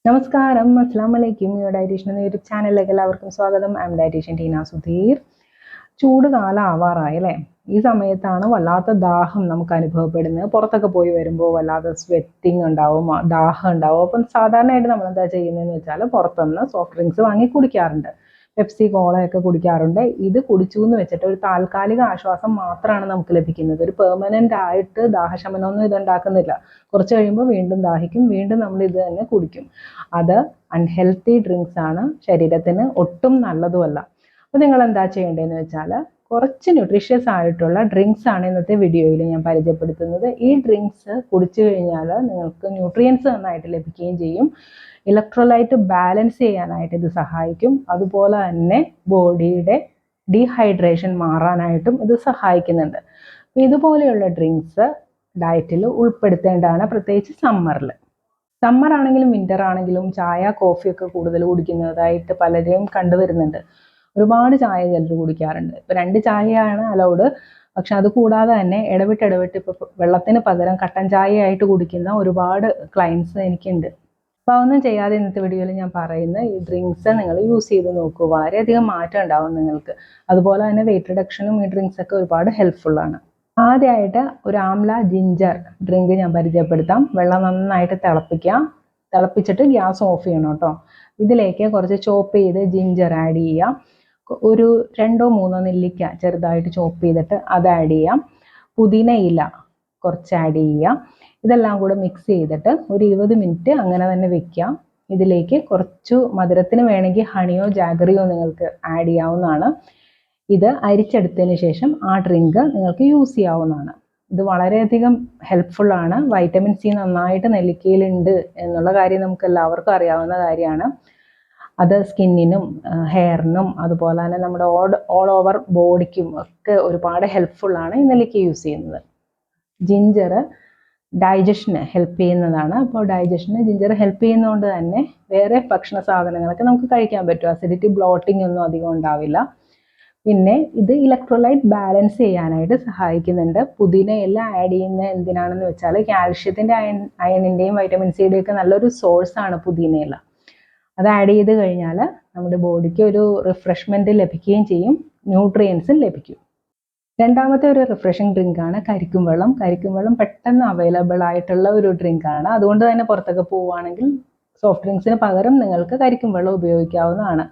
നമസ്കാരം, അസ്സാം വലൈക്കും. യുവർ ഡയറ്റീഷ്യൻ എന്ന യൂട്യൂബ് ചാനലിലേക്ക് എല്ലാവർക്കും സ്വാഗതം. I am dietitian Teena Sudheer. ചൂട് കാലം ആവാറായി അല്ലേ? ഈ സമയത്താണ് വല്ലാത്ത ദാഹം നമുക്ക് അനുഭവപ്പെടുന്നത്. പുറത്തൊക്കെ പോയി വരുമ്പോൾ വല്ലാത്ത സ്വെറ്റിങ് ഉണ്ടാവും, ദാഹം ഉണ്ടാവും. അപ്പം സാധാരണയായിട്ട് നമ്മൾ എന്താ ചെയ്യുന്നതെന്ന് വെച്ചാൽ പുറത്തുനിന്ന് സോഫ്റ്റ് ഡ്രിങ്ക്സ് വാങ്ങി കുടിക്കാറുണ്ട്. പെപ്സി, കോളയൊക്കെ കുടിക്കാറുണ്ട്. ഇത് കുടിച്ചു എന്ന് വെച്ചിട്ട് ഒരു താൽക്കാലിക ആശ്വാസം മാത്രമാണ് നമുക്ക് ലഭിക്കുന്നത്. ഒരു പെർമനൻ്റ് ആയിട്ട് ദാഹശമനമൊന്നും ഇതുണ്ടാക്കുന്നില്ല. കുറച്ച് കഴിയുമ്പോൾ വീണ്ടും ദാഹിക്കും, വീണ്ടും നമ്മൾ ഇത് തന്നെ കുടിക്കും. അത് അൺഹെൽത്തി ഡ്രിങ്ക്സ് ആണ്, ശരീരത്തിന് ഒട്ടും നല്ലതുമല്ല. അപ്പോൾ നിങ്ങൾ എന്താ ചെയ്യേണ്ടതെന്ന് വെച്ചാൽ കുറച്ച് ന്യൂട്രീഷ്യസ് ആയിട്ടുള്ള ഡ്രിങ്ക്സ് ആണ് ഇന്നത്തെ വീഡിയോയിൽ ഞാൻ പരിചയപ്പെടുത്തുന്നത്. ഈ ഡ്രിങ്ക്സ് കുടിച്ചു കഴിഞ്ഞാൽ നിങ്ങൾക്ക് ന്യൂട്രിയൻസ് നന്നായിട്ട് ലഭിക്കുകയും ചെയ്യും. ഇലക്ട്രോലൈറ്റ് ബാലൻസ് ചെയ്യാനായിട്ട് ഇത് സഹായിക്കും. അതുപോലെ തന്നെ ബോഡിയുടെ ഡീഹൈഡ്രേഷൻ മാറാനായിട്ടും ഇത് സഹായിക്കുന്നുണ്ട്. അപ്പോൾ ഇതുപോലെയുള്ള ഡ്രിങ്ക്സ് ഡയറ്റിൽ ഉൾപ്പെടുത്തേണ്ടതാണ്, പ്രത്യേകിച്ച് സമ്മറിൽ. സമ്മർ ആണെങ്കിലും വിൻ്റർ ആണെങ്കിലും ചായ കോഫിയൊക്കെ കൂടുതൽ കുടിക്കുന്നതായിട്ട് പലരെയും കണ്ടുവരുന്നുണ്ട്. ഒരുപാട് ചായ ചിലർ കുടിക്കാറുണ്ട്. ഇപ്പോൾ 2 ചായയാണ് അലൗഡ്. പക്ഷെ അത് കൂടാതെ തന്നെ ഇടവിട്ട് ഇപ്പോൾ വെള്ളത്തിന് പകരം കട്ടൻ ചായയായിട്ട് കുടിക്കുന്ന ഒരുപാട് ക്ലയൻസ് എനിക്കുണ്ട്. അപ്പോൾ അതൊന്നും ചെയ്യാതെ ഇന്നത്തെ വീഡിയോയിൽ ഞാൻ പറയുന്ന ഈ ഡ്രിങ്ക്സ് നിങ്ങൾ യൂസ് ചെയ്ത് നോക്കൂ. വളരെയധികം മാറ്റം ഉണ്ടാവും നിങ്ങൾക്ക്. അതുപോലെ തന്നെ വെയിറ്റ് റിഡക്ഷനും ഈ ഡ്രിങ്ക്സ് ഒക്കെ ഒരുപാട് ഹെൽപ്ഫുള്ളാണ്. ആദ്യമായിട്ട് ഒരു ആംല ജിഞ്ചർ ഡ്രിങ്ക് ഞാൻ പരിചയപ്പെടുത്താം. വെള്ളം നന്നായിട്ട് തിളപ്പിച്ചിട്ട് ഗ്യാസ് ഓഫ് ചെയ്യണം കേട്ടോ. ഇതിലേക്ക് കുറച്ച് ചോപ്പ് ചെയ്ത് ജിഞ്ചർ ആഡ് ചെയ്യാം. ഒരു 2-3 നെല്ലിക്ക ചെറുതായിട്ട് ചോപ്പ് ചെയ്തിട്ട് അത് ആഡ് ചെയ്യാം. പുതിന ഇല കുറച്ച് ആഡ് ചെയ്യാം. ഇതെല്ലാം കൂടെ മിക്സ് ചെയ്തിട്ട് ഒരു 20 മിനിറ്റ് അങ്ങനെ തന്നെ വെക്കാം. ഇതിലേക്ക് കുറച്ച് മധുരത്തിന് വേണമെങ്കിൽ ഹണിയോ ജാഗറിയോ നിങ്ങൾക്ക് ആഡ് ചെയ്യാവുന്നതാണ്. ഇത് അരിച്ചെടുത്തതിന് ശേഷം ആ ഡ്രിങ്ക് നിങ്ങൾക്ക് യൂസ് ചെയ്യാവുന്നതാണ്. ഇത് വളരെയധികം ഹെൽപ്ഫുള്ളാണ്. വൈറ്റമിൻ സി നന്നായിട്ട് നെല്ലിക്കയിലുണ്ട് എന്നുള്ള കാര്യം നമുക്ക് എല്ലാവർക്കും അറിയാവുന്ന കാര്യമാണ്. അത് സ്കിന്നിനും ഹെയറിനും അതുപോലെ തന്നെ നമ്മുടെ ഓൾ ഓവർ ബോഡിക്കും ഒക്കെ ഒരുപാട് ഹെൽപ്ഫുള്ളാണ് ഈ നെല്ലിക്ക യൂസ് ചെയ്യുന്നത്. ജിഞ്ചർ ഡൈജഷന് ഹെൽപ്പ് ചെയ്യുന്നതാണ്. അപ്പോൾ ഡൈജഷന് ജിഞ്ചർ ഹെൽപ്പ് ചെയ്യുന്നതുകൊണ്ട് തന്നെ വേറെ ഭക്ഷണ സാധനങ്ങളൊക്കെ നമുക്ക് കഴിക്കാൻ പറ്റും. അസിഡിറ്റി, ബ്ലോട്ടിംഗ് ഒന്നും അധികം ഉണ്ടാവില്ല. പിന്നെ ഇത് ഇലക്ട്രോലൈറ്റ് ബാലൻസ് ചെയ്യാനായിട്ട് സഹായിക്കുന്നുണ്ട്. പുതിന എല്ലാം ആഡ് ചെയ്യുന്നത് എന്തിനാണെന്ന് വെച്ചാൽ കാൽഷ്യത്തിൻ്റെ അയണിൻ്റെയും വൈറ്റമിൻ സിയുടെയും ഒക്കെ നല്ലൊരു സോഴ്സാണ് പുതിനയില. അത് ആഡ് ചെയ്ത് കഴിഞ്ഞാൽ നമ്മുടെ ബോഡിക്ക് ഒരു റിഫ്രഷ്മെൻറ്റ് ലഭിക്കുകയും ചെയ്യും, ന്യൂട്രിയൻസും ലഭിക്കും. രണ്ടാമത്തെ ഒരു റിഫ്രഷിംഗ് ഡ്രിങ്കാണ് കരിക്കും വെള്ളം. കരിക്കും വെള്ളം പെട്ടെന്ന് അവൈലബിൾ ആയിട്ടുള്ള ഒരു ഡ്രിങ്കാണ്. അതുകൊണ്ട് തന്നെ പുറത്തൊക്കെ പോവുകയാണെങ്കിൽ സോഫ്റ്റ് ഡ്രിങ്ക്സിന് പകരം നിങ്ങൾക്ക് കരിക്കും വെള്ളം ഉപയോഗിക്കാവുന്നതാണ്.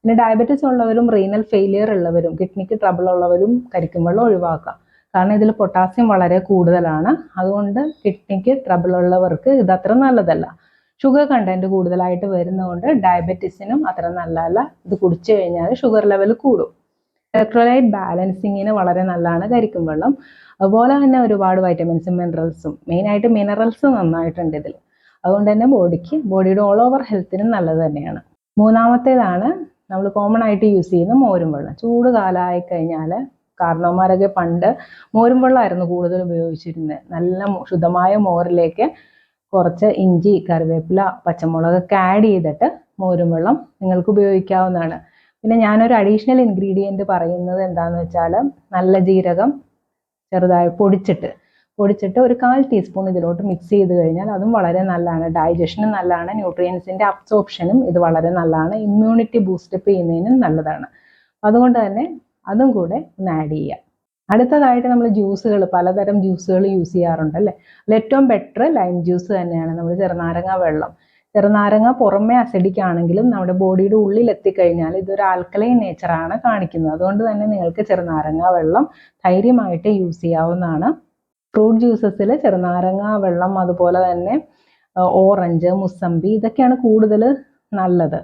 പിന്നെ ഡയബറ്റീസ് ഉള്ളവരും റീനൽ ഫെയിലിയർ ഉള്ളവരും കിഡ്നിക്ക് ട്രബിൾ ഉള്ളവരും കരിക്കും വെള്ളം ഒഴിവാക്കാം. കാരണം ഇതിൽ പൊട്ടാസ്യം വളരെ കൂടുതലാണ്. അതുകൊണ്ട് കിഡ്നിക്ക് ട്രബിൾ ഉള്ളവർക്ക് ഇതത്ര നല്ലതല്ല. ഷുഗർ കണ്ടൻറ്റ് കൂടുതലായിട്ട് വരുന്നതുകൊണ്ട് ഡയബറ്റീസിനും അത്ര നല്ലതല്ല. ഇത് കുടിച്ചു കഴിഞ്ഞാൽ ഷുഗർ ലെവൽ കൂടും. ഇലക്ട്രോലൈറ്റ് ബാലൻസിങ്ങിന് വളരെ നല്ലതാണ് കരിക്കും വെള്ളം. അതുപോലെ തന്നെ ഒരുപാട് വൈറ്റമിൻസും മിനറൽസും, മെയിനായിട്ട് മിനറൽസ് നന്നായിട്ടുണ്ട് ഇതിൽ. അതുകൊണ്ട് തന്നെ ബോഡിയുടെ ഓൾ ഓവർ ഹെൽത്തിനും നല്ലത് തന്നെയാണ്. മൂന്നാമത്തേതാണ് നമ്മൾ കോമൺ ആയിട്ട് യൂസ് ചെയ്യുന്ന മോരും വെള്ളം. ചൂട് കാലമായി കഴിഞ്ഞാൽ കാരണവന്മാരൊക്കെ പണ്ട് മോരും വെള്ളമായിരുന്നു കൂടുതൽ ഉപയോഗിച്ചിരുന്നത്. നല്ല ശുദ്ധമായ മോരിലേക്ക് കുറച്ച് ഇഞ്ചി, കറിവേപ്പില, പച്ചമുളകൊക്കെ ആഡ് ചെയ്തിട്ട് മോരും വെള്ളം നിങ്ങൾക്ക് ഉപയോഗിക്കാവുന്നതാണ്. പിന്നെ ഞാനൊരു അഡീഷണൽ ഇൻഗ്രീഡിയൻറ്റ് പറയുന്നത് എന്താണെന്ന് വെച്ചാൽ നല്ല ജീരകം ചെറുതായി പൊടിച്ചിട്ട് ഒരു 1/4 ടീസ്പൂൺ ഇതിലോട്ട് മിക്സ് ചെയ്ത് കഴിഞ്ഞാൽ അതും വളരെ നല്ലതാണ്. ഡൈജഷനും നല്ലതാണ്, ന്യൂട്രിയൻസിൻ്റെ അബ്സോർപ്ഷനും ഇത് വളരെ നല്ലതാണ്, ഇമ്മ്യൂണിറ്റി ബൂസ്റ്റപ്പ് ചെയ്യുന്നതിനും നല്ലതാണ്. അതുകൊണ്ട് തന്നെ അതും കൂടെ ഒന്ന് ആഡ് ചെയ്യുക. അടുത്തതായിട്ട് നമ്മൾ ജ്യൂസുകൾ, പലതരം ജ്യൂസുകൾ യൂസ് ചെയ്യാറുണ്ട് അല്ലേ? അതിൽ ഏറ്റവും ബെറ്റർ ലൈം ജ്യൂസ് തന്നെയാണ്. നമ്മൾ ചെറുനാരങ്ങ പുറമേ അസിഡിക് ആണെങ്കിലും നമ്മുടെ ബോഡിയുടെ ഉള്ളിൽ എത്തിക്കഴിഞ്ഞാൽ ഇതൊരു ആൽക്കലൈൻ നേച്ചറാണ് കാണിക്കുന്നത്. അതുകൊണ്ട് തന്നെ നിങ്ങൾക്ക് ചെറുനാരങ്ങ വെള്ളം ധൈര്യമായിട്ട് യൂസ് ചെയ്യാവുന്നതാണ്. ഫ്രൂട്ട് ജ്യൂസസിൽ ചെറുനാരങ്ങ വെള്ളം, അതുപോലെ തന്നെ ഓറഞ്ച്, മുസമ്പി ഇതൊക്കെയാണ് കൂടുതൽ നല്ലത്.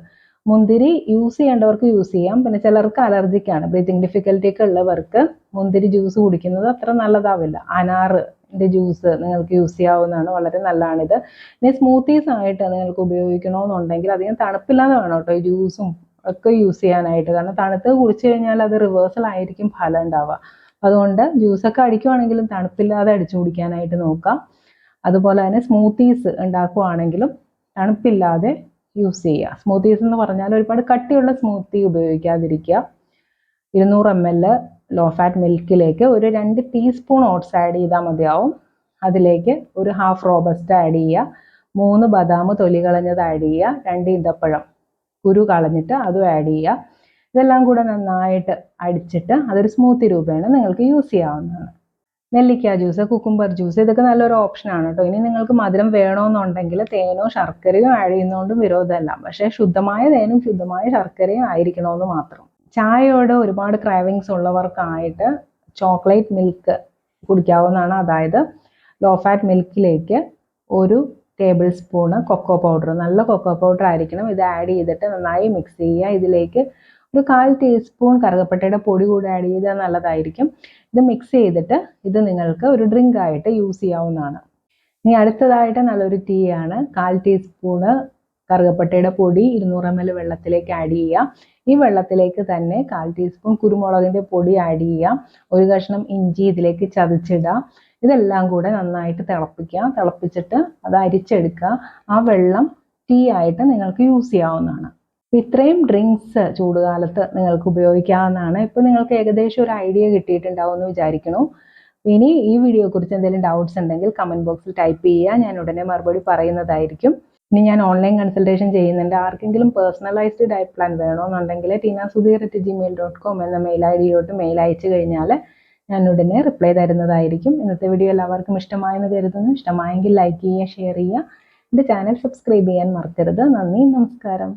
മുന്തിരി യൂസ് ചെയ്യേണ്ടവർക്ക് യൂസ് ചെയ്യാം. പിന്നെ ചിലർക്ക് അലർജിക്കാണ്, ബ്രീത്തിങ് ഡിഫിക്കൽറ്റി ഒക്കെ ഉള്ളവർക്ക് മുന്തിരി ജ്യൂസ് കുടിക്കുന്നത് അത്ര നല്ലതാവില്ല. അനാറിൻ്റെ ജ്യൂസ് നിങ്ങൾക്ക് യൂസ് ചെയ്യാവുന്നതാണ്, വളരെ നല്ലതാണിത്. ഇനി സ്മൂത്തീസ് ആയിട്ട് നിങ്ങൾക്ക് ഉപയോഗിക്കണമെന്നുണ്ടെങ്കിൽ അധികം തണുപ്പില്ലാതെ വേണം കേട്ടോ ഈ ജ്യൂസും ഒക്കെ യൂസ് ചെയ്യാനായിട്ട്. കാരണം തണുത്ത് കുടിച്ചു കഴിഞ്ഞാൽ അത് റിവേഴ്സൽ ആയിരിക്കും ഫലം ഉണ്ടാവുക. അതുകൊണ്ട് ജ്യൂസൊക്കെ അടിക്കുവാണെങ്കിലും തണുപ്പില്ലാതെ അടിച്ചു കുടിക്കാനായിട്ട് നോക്കാം. അതുപോലെ തന്നെ സ്മൂത്തീസ് ഉണ്ടാക്കുവാണെങ്കിലും തണുപ്പില്ലാതെ യൂസ് ചെയ്യുക. സ്മൂത്തീസ് എന്ന് പറഞ്ഞാൽ ഒരുപാട് കട്ടിയുള്ള സ്മൂത്തി ഉപയോഗിക്കാതിരിക്കുക. 200 ml ലോ ഫാറ്റ് മിൽക്കിലേക്ക് ഒരു 2 ടീസ്പൂൺ ഓട്സ് ആഡ് ചെയ്താൽ മതിയാവും. അതിലേക്ക് ഒരു ഹാഫ് റോബസ്റ്റ ആഡ് ചെയ്യുക. 3 ബദാം തൊലി കളഞ്ഞത് ആഡ് ചെയ്യുക, 2 ഈന്തപ്പഴം കുരു കളഞ്ഞിട്ട് അതും ആഡ് ചെയ്യുക. ഇതെല്ലാം കൂടെ നന്നായിട്ട് അടിച്ചിട്ട് അതൊരു സ്മൂത്തി രൂപേണ നിങ്ങൾക്ക് യൂസ് ചെയ്യാവുന്നതാണ്. നെല്ലിക്ക ജ്യൂസ്, കുക്കുംബർ ജ്യൂസ് ഇതൊക്കെ നല്ലൊരു ഓപ്ഷനാണ് കേട്ടോ. ഇനി നിങ്ങൾക്ക് മധുരം വേണമെന്നുണ്ടെങ്കിൽ തേനോ ശർക്കരയോ ആഡ് ചെയ്യുന്നതുകൊണ്ടും വിരോധമല്ല. പക്ഷേ ശുദ്ധമായ തേനും ശുദ്ധമായ ശർക്കരയും ആയിരിക്കണമെന്ന് മാത്രം. ചായയോട് ഒരുപാട് ക്രാവിങ്സ് ഉള്ളവർക്കായിട്ട് ചോക്ലേറ്റ് മിൽക്ക് കുടിക്കാവുന്നതാണ്. അതായത് ലോ ഫാറ്റ് മിൽക്കിലേക്ക് 1 ടേബിൾ സ്പൂണ് കൊക്കോ പൗഡർ, നല്ല കൊക്കോ പൗഡർ ആയിരിക്കണം, ഇത് ആഡ് ചെയ്തിട്ട് നന്നായി മിക്സ് ചെയ്യുക. ഇതിലേക്ക് ഒരു 1/4 ടീസ്പൂൺ കറുകപ്പട്ടയുടെ പൊടി കൂടി ആഡ് ചെയ്താൽ നല്ലതായിരിക്കും. ഇത് മിക്സ് ചെയ്തിട്ട് ഇത് നിങ്ങൾക്ക് ഒരു ഡ്രിങ്ക് ആയിട്ട് യൂസ് ചെയ്യാവുന്നതാണ്. ഇനി അടുത്തതായിട്ട് നല്ലൊരു ടീ ആണ്. 1/4 ടീസ്പൂണ് കറുകപ്പട്ടയുടെ പൊടി 200 ml വെള്ളത്തിലേക്ക് ആഡ് ചെയ്യുക. ഈ വെള്ളത്തിലേക്ക് തന്നെ 1/4 ടീസ്പൂൺ കുരുമുളകിൻ്റെ പൊടി ആഡ് ചെയ്യുക. ഒരു കഷ്ണം ഇഞ്ചി ഇതിലേക്ക് ചതച്ചിടുക. ഇതെല്ലാം കൂടെ നന്നായിട്ട് തിളപ്പിക്കുക. തിളപ്പിച്ചിട്ട് അത് അരിച്ചെടുക്കുക. ആ വെള്ളം ടീ ആയിട്ട് നിങ്ങൾക്ക് യൂസ് ചെയ്യാവുന്നതാണ്. അപ്പോൾ ഇത്രയും ഡ്രിങ്ക്സ് ചൂടുകാലത്ത് നിങ്ങൾക്ക് ഉപയോഗിക്കാവുന്നതാണ്. ഇപ്പോൾ നിങ്ങൾക്ക് ഏകദേശം ഒരു ഐഡിയ കിട്ടിയിട്ടുണ്ടാവും എന്ന് വിചാരിക്കുന്നു. ഇനി ഈ വീഡിയോയെക്കുറിച്ച് എന്തെങ്കിലും ഡൗട്ട്സ് ഉണ്ടെങ്കിൽ കമൻറ്റ് ബോക്സിൽ ടൈപ്പ് ചെയ്യുക, ഞാൻ ഉടനെ മറുപടി പറയുന്നതായിരിക്കും. ഇനി ഞാൻ ഓൺലൈൻ കൺസൾട്ടേഷൻ ചെയ്യുന്നുണ്ട്. ആർക്കെങ്കിലും പേഴ്സണലൈസ്ഡ് ഡയറ്റ് പ്ലാൻ വേണമെന്നുണ്ടെങ്കിൽ tinasudhir@gmail.com എന്ന മെയിൽ ഐഡിയിലോട്ട് മെയിൽ അയച്ചു കഴിഞ്ഞാൽ ഞാൻ ഉടനെ റിപ്ലൈ തരുന്നതായിരിക്കും. ഇന്നത്തെ വീഡിയോ എല്ലാവർക്കും ഇഷ്ടമായെന്ന് കരുതുന്നു. ഇഷ്ടമായെങ്കിൽ ലൈക്ക് ചെയ്യുക, ഷെയർ ചെയ്യുക. എൻ്റെ ചാനൽ സബ്സ്ക്രൈബ് ചെയ്യാൻ മറക്കരുത്. നന്ദി, നമസ്കാരം.